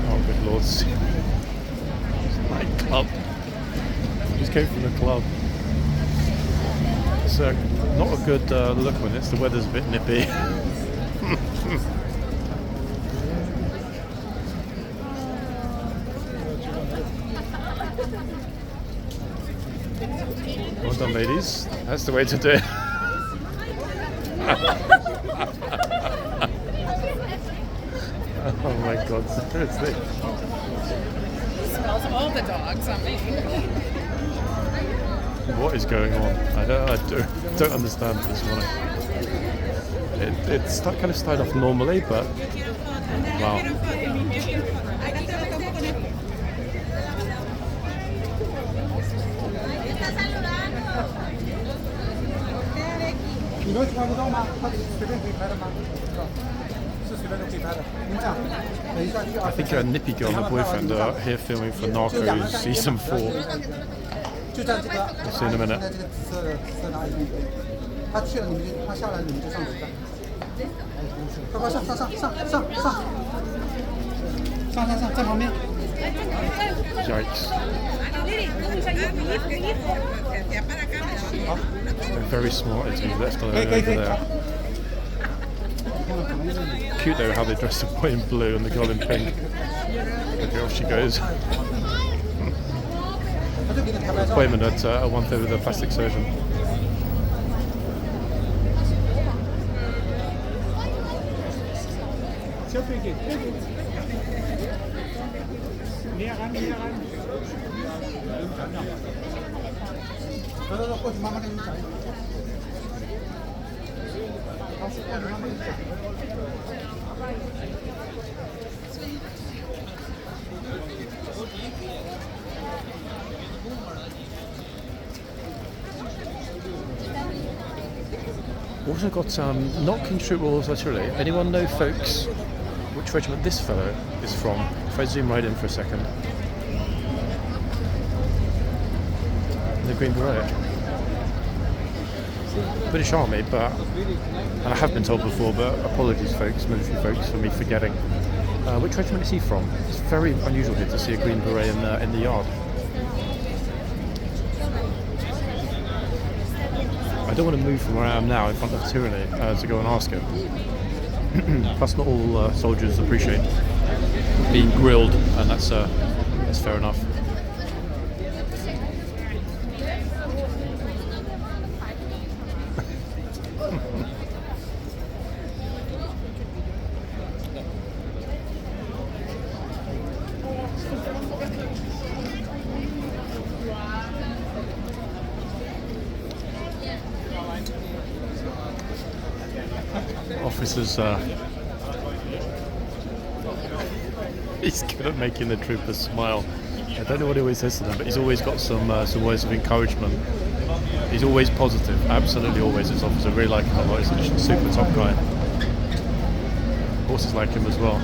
Oh, good lord. It's like club. Just came from the club. It's not a good look when the weather's a bit nippy. Well done, ladies. That's the way to do it. Oh my god, seriously. Smells all the dogs on me. What is going on? I don't understand this morning. It's kind of started off normally, but wow. I think Nippy Girl and her boyfriend are here filming for Narcos Season 4. We'll see in a minute. Yikes. They're very smart to be left alone over there. Cute though how they dress the boy in blue and the girl in pink. Okay, off she goes. Appointment at 1:30 with a plastic surgeon. Also got not King's Troop Royals, actually. Anyone know, folks, which regiment this fellow is from? If I zoom right in for a second. The Green Beret. British Army, but, and I have been told before, but apologies folks, military folks, for me forgetting. Which regiment is he from? It's very unusual here to see a Green Beret in the yard. I don't want to move from where I am now in front of tyranny to go and ask him. Plus not all soldiers appreciate being grilled, and that's fair enough. Officers, he's good at making the troopers smile. I don't know what he always says to them, but he's always got some words of encouragement. He's always positive, absolutely always. This officer, really like him a lot. He's a super top guy. Horses like him as well.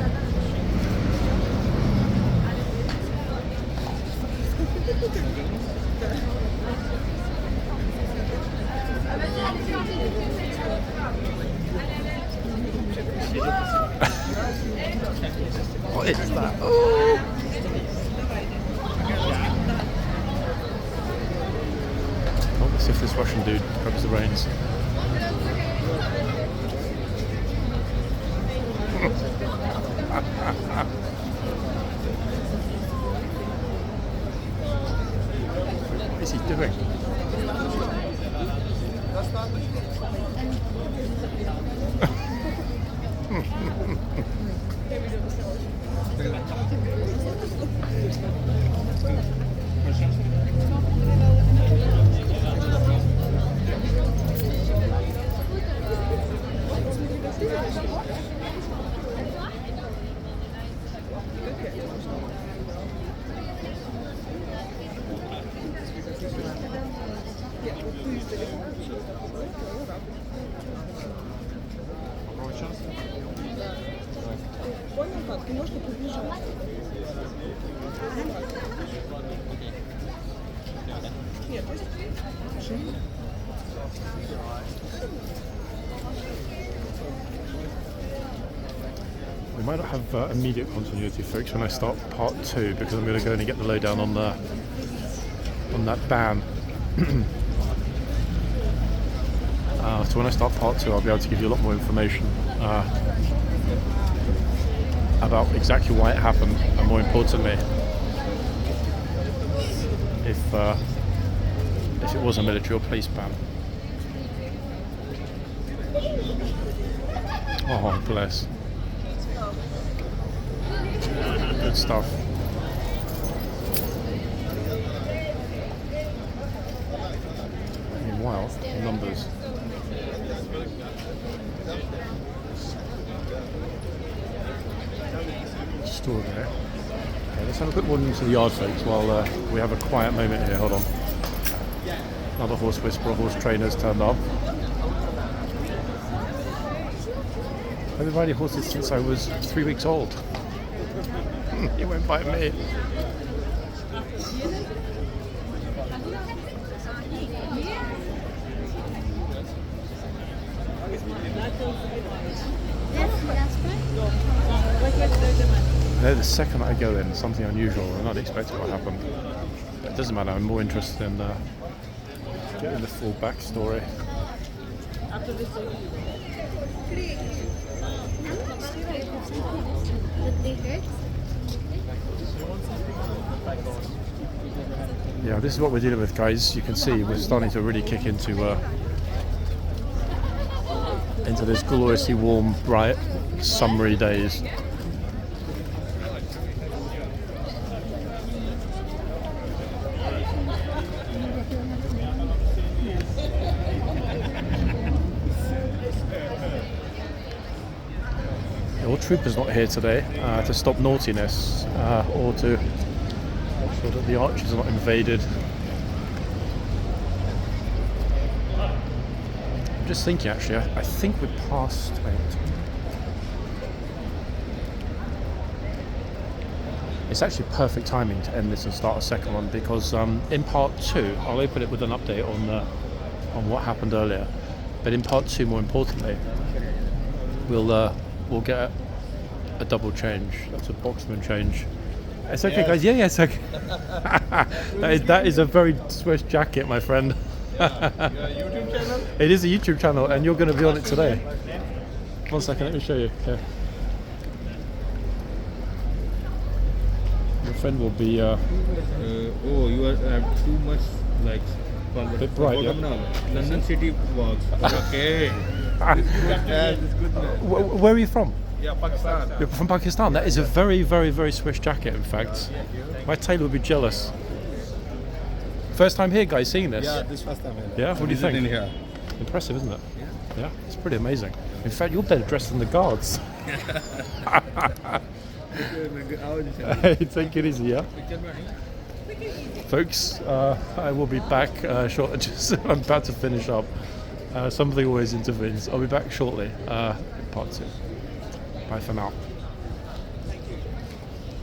What is that? Oh! Let's see if this Russian dude grabs the reins. What is he doing? We might not have immediate continuity, folks, when I start part 2, because I'm going to go in and get the lowdown on that ban. So when I start part 2, I'll be able to give you a lot more information about exactly why it happened, and more importantly, if it was a military or police ban. Oh, bless. Good stuff. Meanwhile, numbers. Store there. Okay, let's have a quick one into the yard, folks, while we have a quiet moment here. Hold on. Another horse whisperer, horse trainers turned up. I've been riding horses since I was 3 weeks old. He won't bite me. No, the second I go in, something unusual and unexpected will happen. But it doesn't matter, I'm more interested in getting the full backstory. Yeah, this is what we're dealing with, guys. You can see we're starting to really kick into this gloriously warm, bright, summery days. Your trooper's not here today to stop naughtiness or to make sure that the archers are not invaded. I'm just thinking, actually, I think we're past. Wait. it's actually perfect timing to end this and start a second one, because in part 2 I'll open it with an update on what happened earlier, but in part 2, more importantly, we'll get a double change. That's a boxman change. It's okay, guys. Yeah, it's okay. that is a very Swiss jacket, my friend. YouTube channel? It is a YouTube channel, and you're going to be on it today. One second, let me show you. Here. Your friend will be oh, you are too much like bit bright, yeah? London City Walks. Okay. This good man. Where are you from? Yeah, Pakistan. You're from Pakistan. That is a very, very, very Swiss jacket, in fact. My tailor would be jealous. First time here, guys, seeing this? Yeah, this first time. Yeah, what do you think? In here. Impressive, isn't it? Yeah, it's pretty amazing. In fact, you're better dressed than the guards. Take it easy, yeah? Folks, I will be back shortly. I'm about to finish up. Something always intervenes. I'll be back shortly. Part 2. Bye for now.